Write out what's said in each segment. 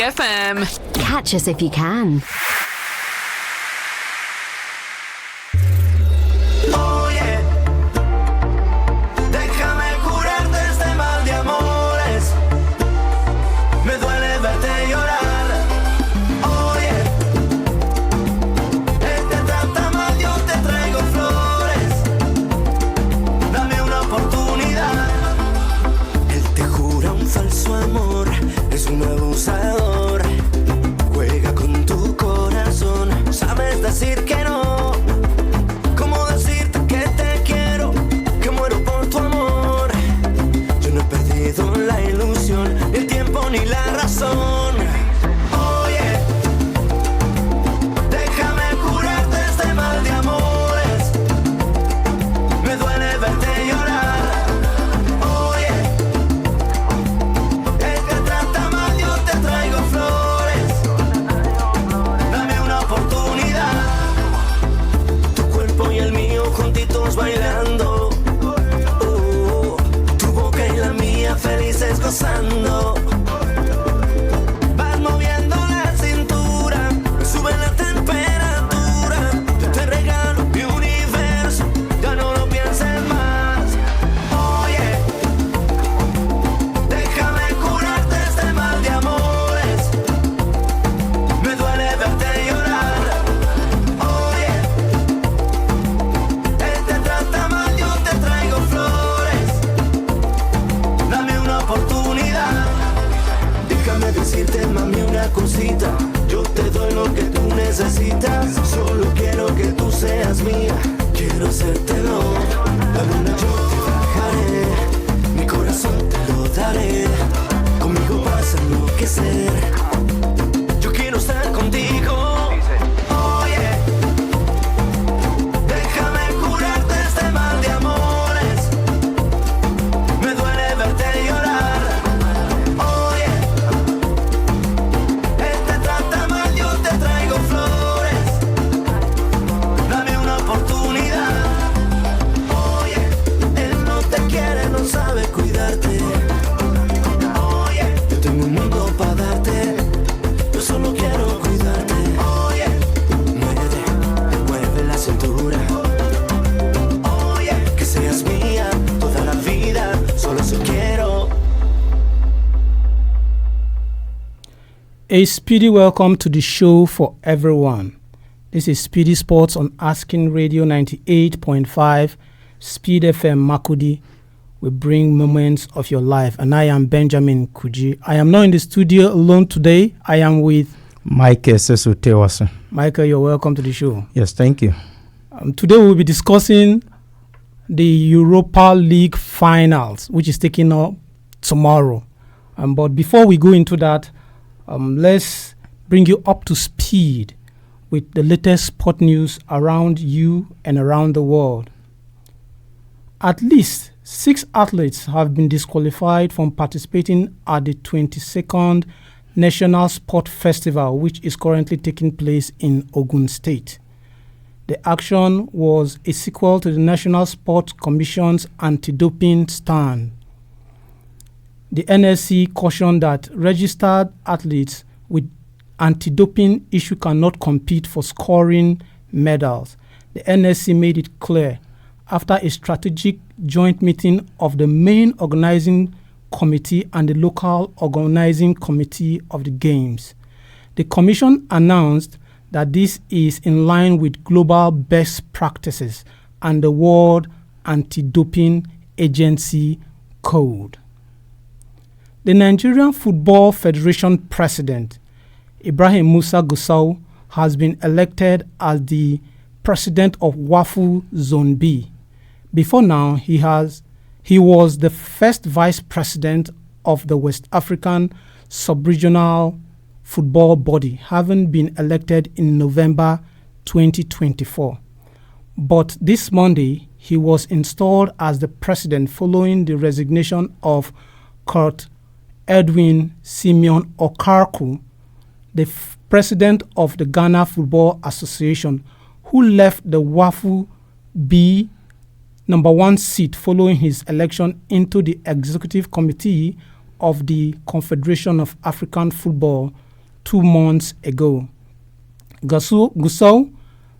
FM. Catch us if you can. Juega con tu corazón, sabes decir que no. ¿Cómo decirte que te quiero? Que muero por tu amor. Yo no he perdido la ilusión, ni el tiempo ni la razón. Oye, déjame curarte este mal de amores. Me duele verte llorar. Bailando, tu boca y la mía felices gozando. Vas moviendo la cintura, me sube la temperatura. Yo te regalo mi universo, ya no lo pienses más. Oye, déjame curarte este mal de amores. Me duele verte llorar. Decirte, mami, una cosita. Yo te doy lo que tú necesitas. Solo quiero que tú seas mía. Quiero hacértelo. La luna yo te bajaré. Mi corazón te lo daré. Conmigo vas a enloquecer. Yo quiero estar contigo. Oye, déjame curarte este mal de amores. Me duele verte llorar. Sabe cuidarte. Oye, yo tengo un mundo para darte. Yo solo quiero cuidarte. Oye, mueve la cintura. Oye, que seas mía toda la vida. Solo eso quiero. A speedy welcome to the show for everyone. This is SPEEDy Sports on Asking Radio 98.5 Speed FM Makudi. We bring moments of your life, and I am Benjamin Kuji. I am not in the studio alone today. I am with Michael Terwase. Michael, you're welcome to the show. Yes, thank you. Today we'll be discussing the Europa League finals, which is taking up tomorrow. But before we go into that, let's bring you up to speed with the latest sport news around you and around the world. At least 6 athletes have been disqualified from participating at the 22nd National Sport Festival, which is currently taking place in Ogun State. The action was a sequel to the National Sports Commission's anti-doping stand. The NSC cautioned that registered athletes with anti-doping issue cannot compete for scoring medals. The NSC made it clear after a strategic joint meeting of the main organizing committee and the local organizing committee of the Games. The Commission announced that this is in line with global best practices and the World Anti-Doping Agency Code. The Nigerian Football Federation President, Ibrahim Musa Gusau, has been elected as the president of WAFU Zone B. Before now, he was the first vice president of the West African sub-regional football body, having been elected in November 2024. But this Monday, he was installed as the president following the resignation of Kurt Edwin Simeon Okarku, the president of the Ghana Football Association, who left the WAFU B number 1 seat following his election into the executive committee of the Confederation of African Football 2 months ago. Gusau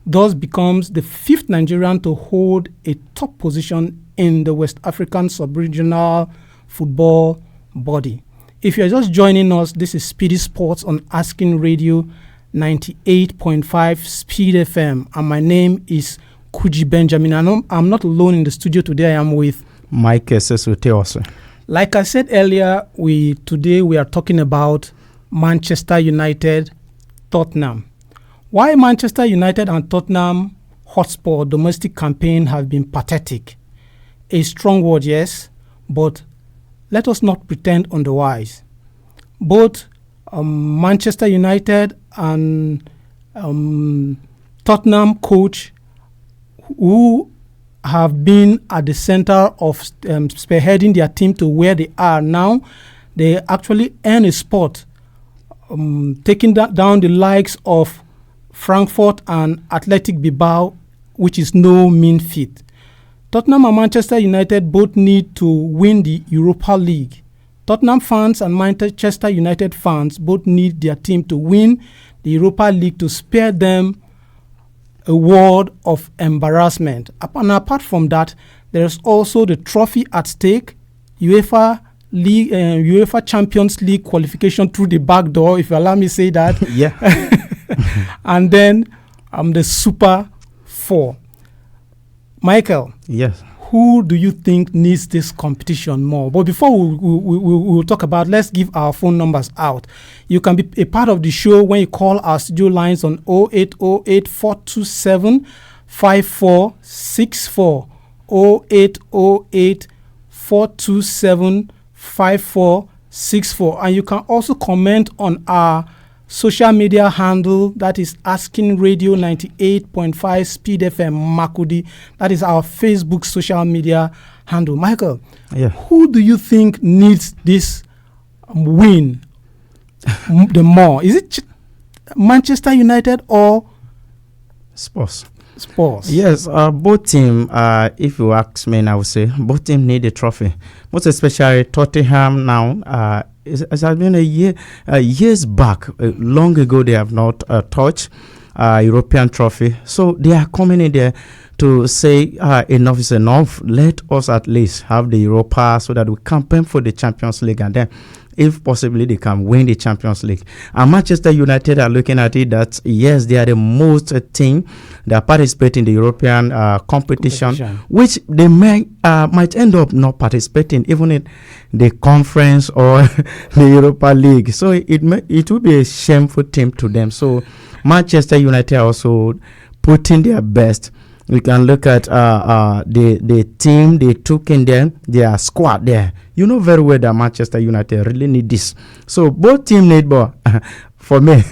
thus becomes the 5th Nigerian to hold a top position in the West African sub-regional football body. If you're just joining us, this is SPEEDy Sports on Asking Radio 98.5 Speed FM, and my name is Kuji Benjamin. I'm not alone in the studio today. I am with Mike Terwase. Like I said earlier, today we are talking about Manchester United, Tottenham. Why Manchester United and Tottenham Hotspur domestic campaign have been pathetic. A strong word, yes, but let us not pretend otherwise. Both Manchester United and Tottenham coach, who have been at the center of spearheading their team to where they are now, they actually earn a spot, taking down the likes of Frankfurt and Athletic Bilbao, which is no mean feat. Tottenham and Manchester United both need to win the Europa League. Tottenham fans and Manchester United fans both need their team to win the Europa League to spare them a world of embarrassment. And apart from that, there is also the trophy at stake, UEFA Champions League qualification through the back door, if you allow me to say that. Yeah. And then the Super 4. Michael. Yes. Who do you think needs this competition more? But before we'll talk about, let's give our phone numbers out. You can be a part of the show when you call our studio lines on 0808 427 5464. 0808 427 5464. And you can also comment on our social media handle, that is Asking Radio 98.5 Speed FM Makudi. That is our Facebook social media handle. Michael, who do you think needs this win the more? Is it Manchester United or Spurs? Yes, both teams, if you ask me, I would say both teams need a trophy. Most especially Tottenham now. It has been years back, long ago they have not touched European trophy. So they are coming in there to say enough is enough. Let us at least have the Europa so that we campaign for the Champions League, and then if possibly they can win the Champions League. And Manchester United are looking at it that yes, they are the most team that participate in the European competition, which they might end up not participating even in the conference or the Europa League. So it would be a shameful team to them. So Manchester United are also putting their best. We can look at the team they took in there, their squad there. You know very well that Manchester United really need this. So both teams need, but for me,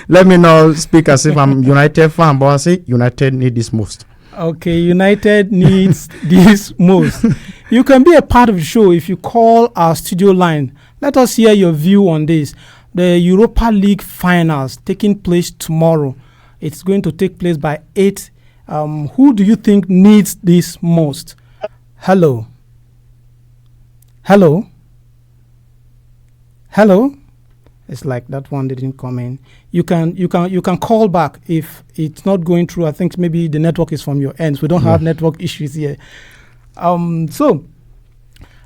let me not speak as if I'm United fan, but I say United need this most. Okay, United needs this most. You can be a part of the show if you call our studio line. Let us hear your view on this. The Europa League finals taking place tomorrow. It's going to take place by 8. Who do you think needs this most? Hello? It's like that one didn't come in. You can call back if it's not going through. I think maybe the network is from your end. So we don't have network issues here. So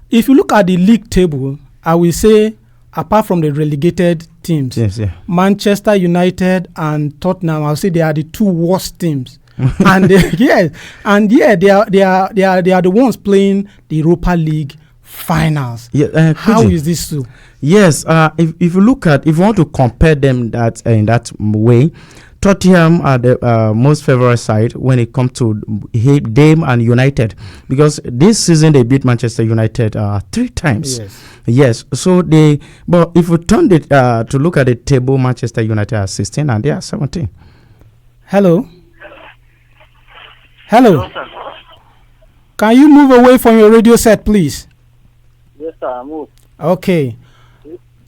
if you look at the league table, I will say apart from the relegated teams, Manchester United and Tottenham, I'll say they are the two worst teams. And they are the ones playing the Europa League finals. How is this so? Yes, if you want to compare them in that way, Tottenham are the most favorite side when it comes to them and United, because this season they beat Manchester United 3 times. Yes. So but if we turn it to look at the table, Manchester United are 16 and they are 17. Hello. Can you move away from your radio set, please? Yes, sir, I move. Okay.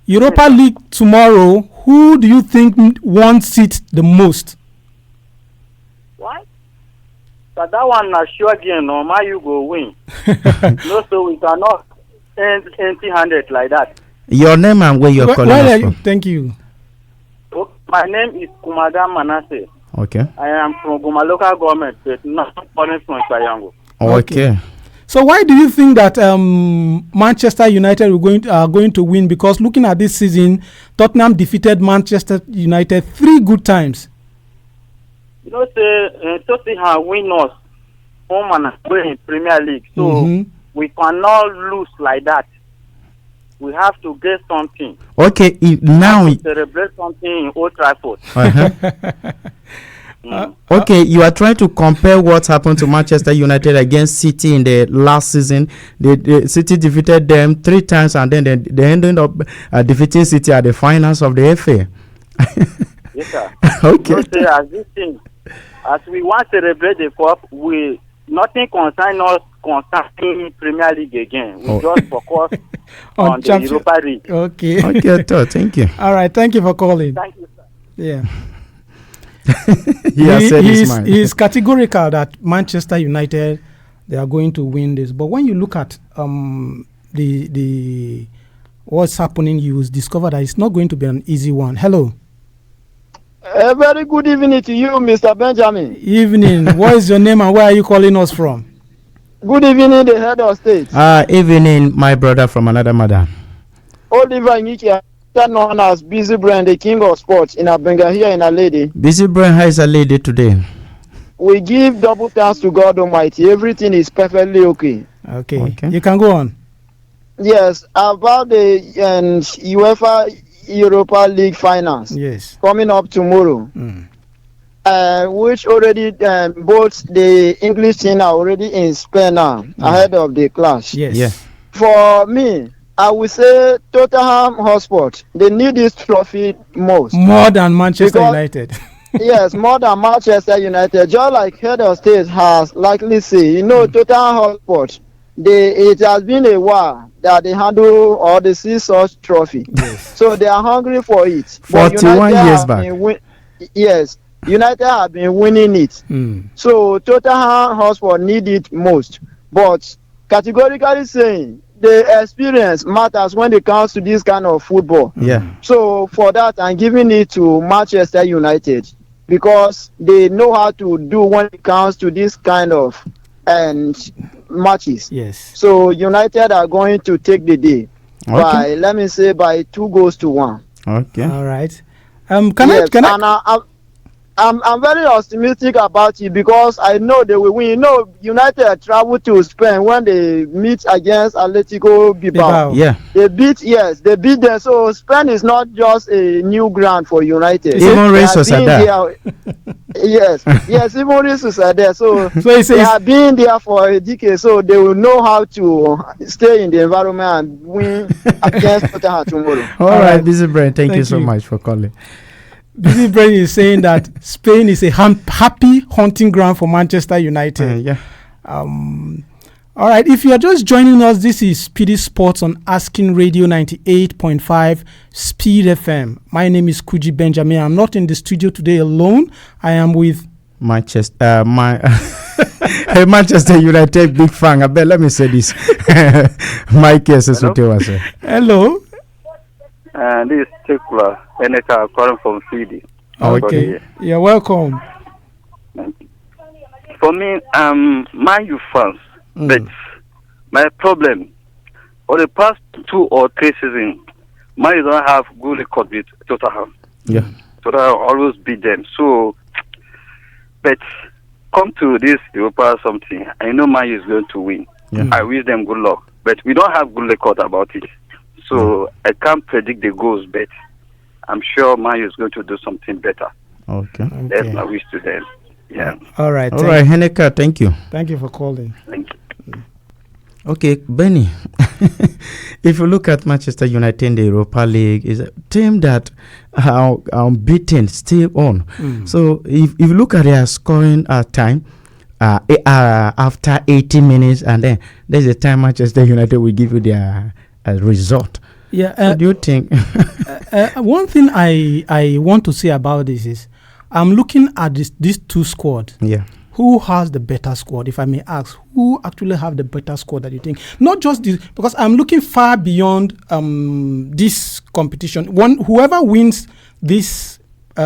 Europa League tomorrow, who do you think wants it the most? What? But that one not sure again, no man you go win. No, so we cannot end empty-handed like that. Your name and where you're calling us from. Thank you. My name is Kumaga Manasseh. Okay. I am from Goma local government, but not calling from Triangle. Okay. So why do you think that Manchester United are going to win? Because looking at this season, Tottenham defeated Manchester United 3 good times. You know, Tottenham win us home and away in Premier League, so we cannot lose like that. We have to get something. Okay, now celebrate something in Old Trafford. Okay, you are trying to compare what happened to Manchester United against City in the last season. The City defeated them 3 times, and then they ended up defeating City at the finals of the FA. Yes, sir. Okay. So as this thing, as we want to celebrate the cup, nothing concern us concerning Premier League again. We just focus on the Europa League. Okay. Okay, thank you. All right, thank you for calling. Thank you, sir. Yeah. He is categorical that Manchester United, they are going to win this. But when you look at the what's happening, you will discover that it's not going to be an easy one. Hello. A very good evening to you, Mr. Benjamin. Evening. What is your name and where are you calling us from? Good evening, the head of state. Evening, my brother from another mother. Oliver Nyikia, known as Busy Brain, the king of sports in Abenga here in a lady. Busy Brain, how is a lady today? We give double thanks to God Almighty. Everything is perfectly okay. Okay. You can go on. Yes, about the UEFA Europa League finals. Yes. Coming up tomorrow. Which already both the English team are already in Spain now, ahead of the clash. Yes. Yeah. For me, I would say Tottenham Hotspur, they need this trophy most. More than Manchester United. Yes, more than Manchester United. Just like head of state has likely said, Tottenham Hotspur, it has been a while that they handle or they see such trophy. Yes. So they are hungry for it. 41 years back. Yes, United have been winning it. So Tottenham Hotspur need it most. But categorically saying, the experience matters when it comes to this kind of football. Yeah. So for that, I'm giving it to Manchester United because they know how to do when it comes to this kind of matches. Yes. So United are going to take the day by 2-1. Okay. All right. I'm very optimistic about it because I know they will win. United travel to Spain when they meet against Atletico Bilbao. Yeah. They beat them. So Spain is not just a new ground for United. Even Racers are there. Yes, even Racers are there. So they have been there for a decade, so they will know how to stay in the environment and win against Tottenham tomorrow. All right, Busy Brain, thank you so much for calling. Busy Brain is saying that Spain is a happy hunting ground for Manchester United. Yeah. All right. If you are just joining us, this is SPEEDy Sports on Asking Radio 98.5 Speed FM. My name is Kuji Benjamin. I'm not in the studio today alone. I am with Manchester United big fan. I bet let me say this. Mike Terwase. Hello. This is Tekula Eneka calling from Fidi. Okay. You're welcome. For me, Man U fans, but my problem, for the past 2 or 3 seasons, Man U don't have good record with Tottenham. Yeah. Tottenham always beat them. So, but come to this Europa something, I know Man U is going to win. Yeah. I wish them good luck. But we don't have good record about it. So I can't predict the goals, but I'm sure Man U is going to do something better. Okay. That's my wish to them. Yeah. All right. All right, Heneka, thank you. Thank you for calling. Thank you. Okay, Benny. If you look at Manchester United in the Europa League, is a team that are unbeaten, still on. So if you look at their scoring time, after 80 minutes, and then there's a time Manchester United will give you their result. Yeah. What do you think? One thing I want to say about this is I'm looking at these 2 squads. Yeah. Who has the better squad, if I may ask? Who actually have the better squad that you think? Not just this, because I'm looking far beyond this competition. Whoever wins this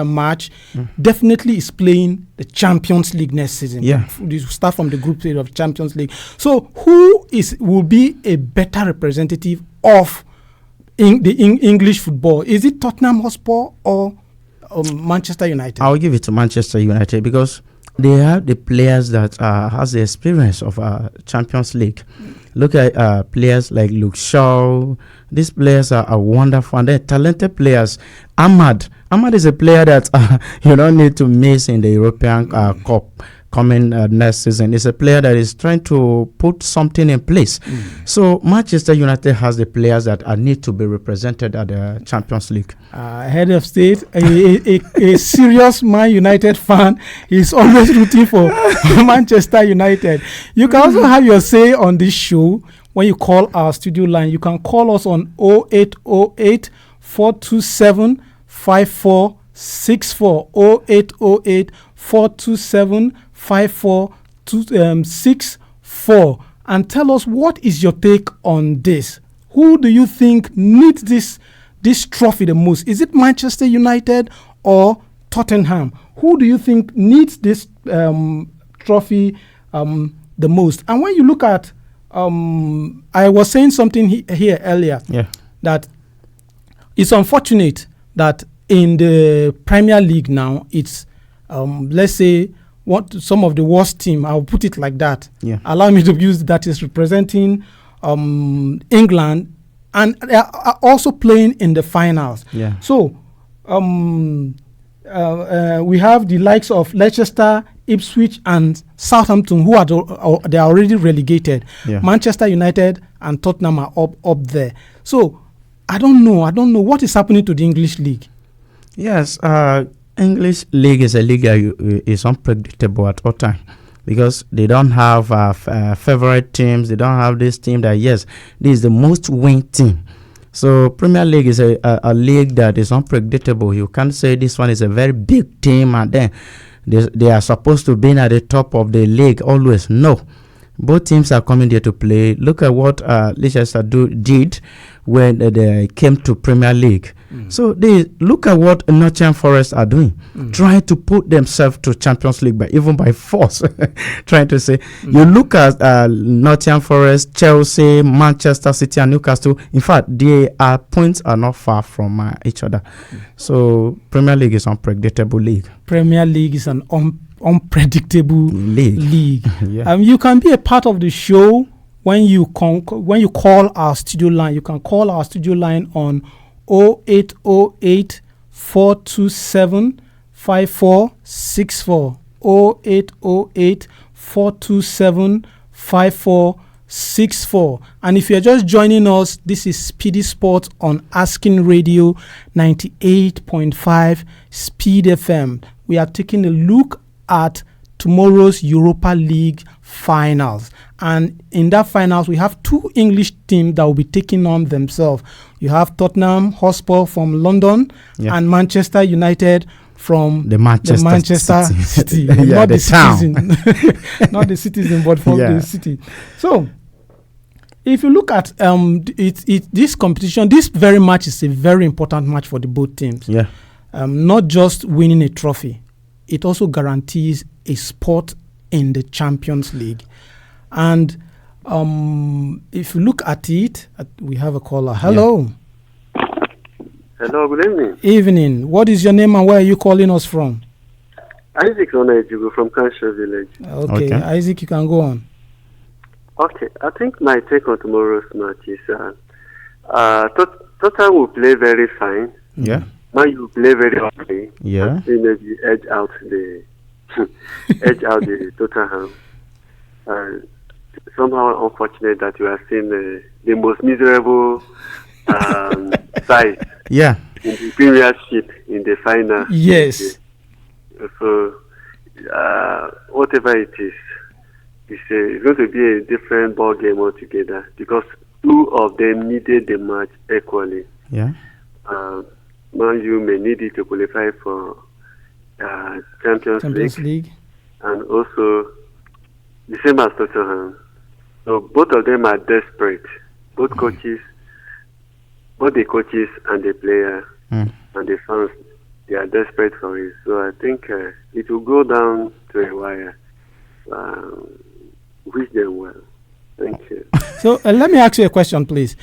match definitely is playing the Champions League next season. Yeah. You start from the group stage of Champions League. So who will be a better representative of English football? Is it Tottenham Hotspur or Manchester United? I'll give it to Manchester United because they have the players that has the experience of Champions League. Look at players like Luke Shaw. These players are wonderful and they're talented players. Ahmad is a player that you don't need to miss in the European Cup coming next season. It's a player that is trying to put something in place. So Manchester United has the players that need to be represented at the Champions League. Head of state, a serious Man United fan is always rooting for Manchester United. You can also have your say on this show when you call our studio line. You can call us on 0808 427 5464 0808 427 5464 and tell us what is your take on this. Who do you think needs this trophy the most? Is it Manchester United or Tottenham? Who do you think needs this trophy the most? And when you look at I was saying something here earlier that it's unfortunate that in the Premier League now it's let's say some of the worst team, I'll put it like that. Allow me to use that is representing England, and they are also playing in the finals. So we have the likes of Leicester, Ipswich, and Southampton, who they are already relegated. Manchester United and Tottenham are up there. So I don't know what is happening to the English league. Yes, English league is a league that is unpredictable at all time because they don't have favorite teams. They don't have this team that, yes, this is the most win team. So Premier League is a league that is unpredictable. You can't say this one is a very big team and then they are supposed to be at the top of the league always. No. Both teams are coming there to play. Look at what Leicester did when they came to Premier League. So they look at what Nottingham Forest are doing, trying to put themselves to Champions League, but even by force. Trying to say, you look at Nottingham Forest, Chelsea, Manchester City, and Newcastle. In fact, their points are not far from each other. So Premier League is an unpredictable league. Premier League is an unpredictable league. You can be a part of the show when you call our studio line. You can call our studio line on 0808 427 5464 0808 427 5464. And if you're just joining us, this is SPEEDy Sports on Asking Radio 98.5 Speed FM. We are taking a look at tomorrow's Europa League finals. And in that finals, we have two English teams that will be taking on themselves. You have Tottenham Hotspur from London and Manchester United from the Manchester City. Not the citizen. Not the citizen, but from the city. So, if you look at this competition, this very match is a very important match for the both teams. Not just winning a trophy, it also guarantees a spot in the Champions League. And if you look at it, we have a caller. Hello. Hello, good evening. Evening. What is your name and where are you calling us from? Isaac Onajugu from Kansha Village. Okay, Isaac, you can go on. Okay, I think my take on tomorrow's match is Tottenham will play very fine. Man will play very ugly. They maybe edge out the Tottenham. Somehow unfortunate that you are seeing the most miserable side in the Premiership in the final. Yes. So whatever it is, it's going to be a different ball game altogether because two of them needed the match equally. Man U may need it to qualify for Champions League, and also the same as Tottenham. So both of them are desperate. Both the coaches and the player and the fans they are desperate for it. So I think it will go down to a wire. Wish them well. Thank you. So let me ask you a question, please.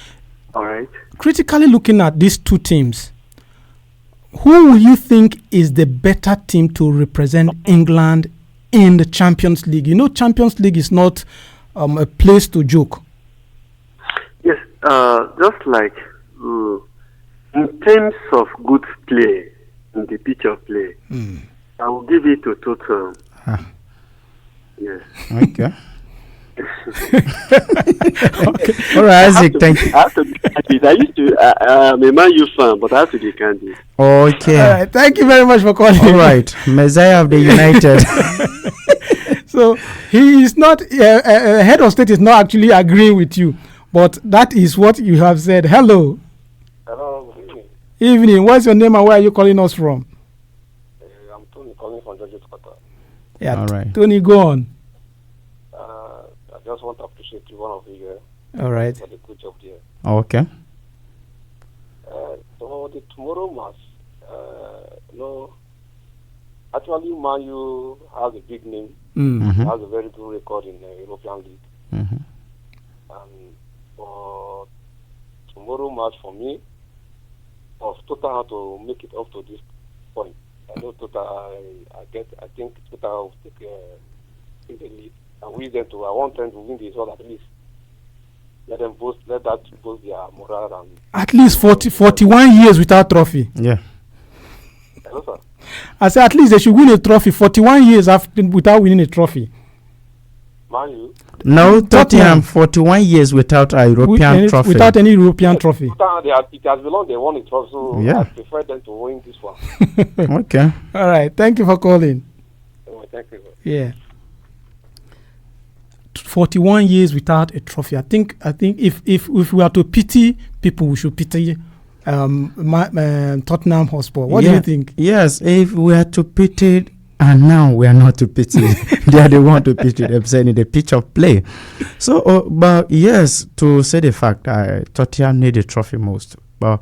All right. Critically looking at these two teams, who will you think is the better team to represent England in the Champions League? You know, Champions League is not a place to joke. Yes, just like in terms of good play, in the pitch of play, I will give it to Tottenham. Yes. Okay. Okay. All right, Isaac, thank you. I have to be candid. I used to, I'm a Man U fan, but I have to be candid. Okay. All right, thank you very much for calling. All right, Messiah of the United. So he is not, head of state is not actually agreeing with you, but that is what you have said. Hello. Hello, good evening. Evening. What's your name and where are you calling us from? I'm Tony calling from George's Quarter. Yeah, All right. Tony, go on. I just want to appreciate you, one of you, All right. for the good job there. Okay. So the tomorrow match, actually Man U has a big name, has a very good record in the European League. And for tomorrow match, for me, of Total had to make it up to this point. I know Total, I think Total will take the lead. And we them to, I want them to win this one at least. Let that boost their morale. And At least 41 years without trophy. Yeah. hello, sir. I said at least they should win a trophy. 41 years without winning a trophy. Man U. No, Tottenham 41 years without a European trophy. Without any European trophy. It has been long they won a trophy, so Yeah. I prefer them to win this one. Okay. All right. Thank you for calling. Thank you. Yeah. 41 years without a trophy. I think if we are to pity people, we should pity Tottenham Hotspur. What do you think? Yes, if we are to pity, and now we are not to pity, they are the one to pity themselves in the pitch of play. So, but yes, to say the fact, Tottenham need the trophy most. But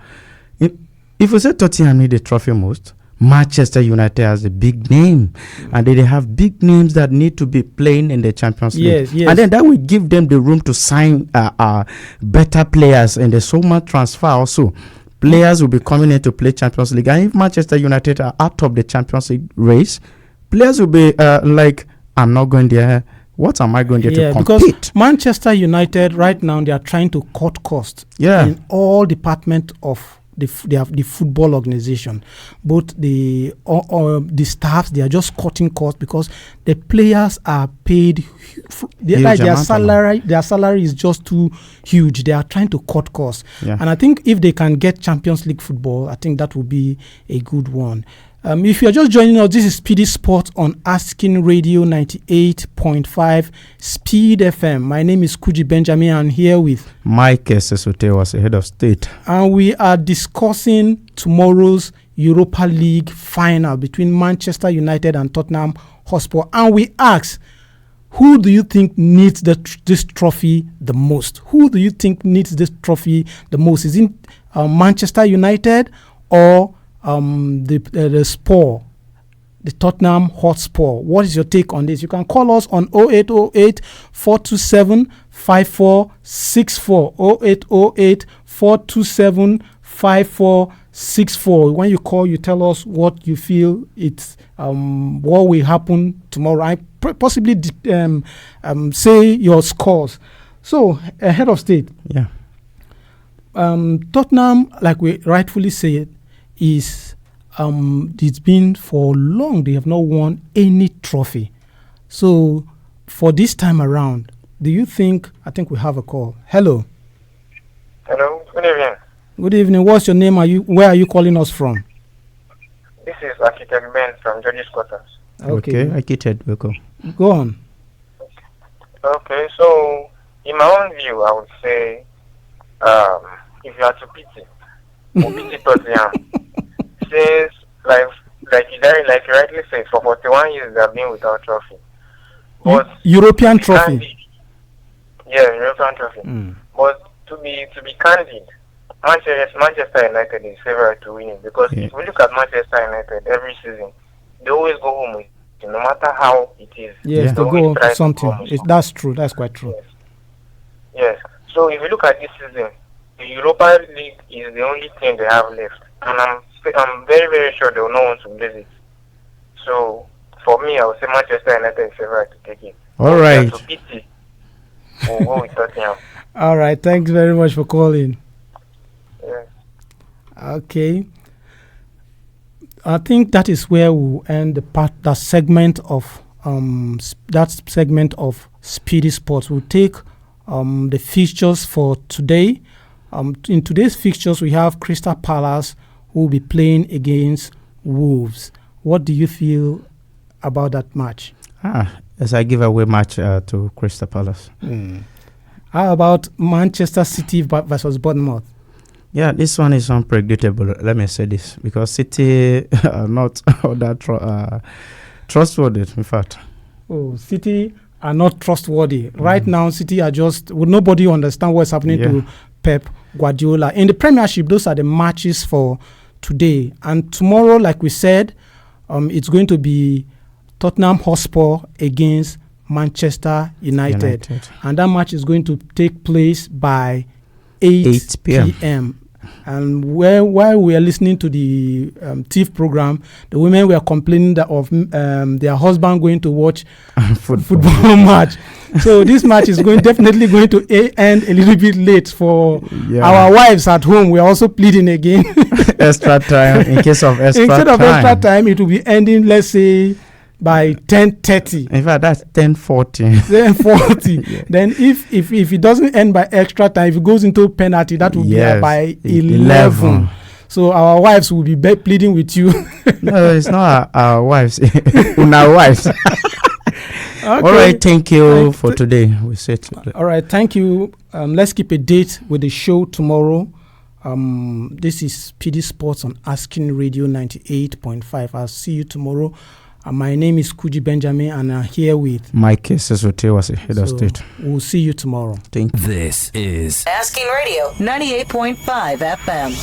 if we say Tottenham need the trophy most, Manchester United has a big name, and they have big names that need to be playing in the Champions League. Yes. And then that will give them the room to sign better players, and the summer transfer also. Players will be coming in to play Champions League, and if Manchester United are out of the Champions League race, players will be like, I'm not going there. What am I going there to compete? Because Manchester United right now, they are trying to cut costs in all departments of the football organization. Both the staffs, they are just cutting costs because the players are paid. Their salary is just too huge. They are trying to cut costs. And I think if they can get Champions League football, I think that would be a good one. If you are just joining us, this is SPEEDy Sports on Asking Radio 98.5 Speed FM. My name is Kuji Benjamin. I'm here with Mike Sesote was the head of state. And we are discussing tomorrow's Europa League final between Manchester United and Tottenham Hotspur. And we ask, who do you think needs this trophy the most? Who do you think needs this trophy the most? Is it Manchester United or the Spur, the Tottenham Hotspur? What is your take on this? You can call us on 0808 427 5464 0808 427 5464. When you call, you tell us what you feel it's what will happen tomorrow. I possibly say your scores. So head of state, Tottenham, like we rightfully say, it's been for long they have not won any trophy. So for this time around, do you think? I think we have a call. Hello. Hello. Good evening. Good evening. What's your name? Where are you calling us from? This is Architect Ben from George's Quarters. Okay, Architect, welcome. Go on. Okay, so in my own view, I would say, if you are to pity, or pity Tottenham, since like you rightly said, for 41 years they have been without trophy. But European trophy. European trophy. But to be candid, Manchester United is favourite to win it because if we look at Manchester United every season, they always go home with it, no matter how it is. Yes, they go for something. That's true. That's quite true. Yes. So if you look at this season, the Europa League is the only thing they have left, and I'm very, very sure they will not want to lose it. So for me, I would say Manchester United is favourite to take it. All right. To beat it, we'll go with Tottenham. All right. Thanks very much for calling. Yes. Okay. I think that is where we'll end that segment of Speedy Sports. We'll take the fixtures for today. In today's fixtures, we have Crystal Palace who will be playing against Wolves. What do you feel about that match? As I give away match to Crystal Palace. How about Manchester City versus Bournemouth? Yeah, this one is unpredictable. Let me say this because City are not all that trustworthy. In fact, City are not trustworthy right now. City are just nobody understand what's happening to Pep Guardiola in the Premiership. Those are the matches for today and tomorrow. Like we said, it's going to be Tottenham Hotspur against Manchester United, and that match is going to take place by 8 p.m. And while we are listening to the TIFF program, the women were complaining of their husband going to watch football match. So this match is definitely going to end a little bit late for our wives at home. We are also pleading again. Extra time in case of extra time. Instead of extra time, it will be ending, let's say, by 10:30. In fact, that's 10:40. 10:40. Then if it doesn't end by extra time, if it goes into penalty, that will be by 11. So our wives will be pleading with you. No, it's not our wives. Our wives. Okay. All right, thank you for today. We said. All right, thank you. Let's keep a date with the show tomorrow. This is SPEEDy Sports on Asking Radio 98.5. I'll see you tomorrow. My name is Kuji Benjamin, and I'm here with Mike Terwase, head of state. We'll see you tomorrow. Thank you. This is Asking Radio 98.5 FM.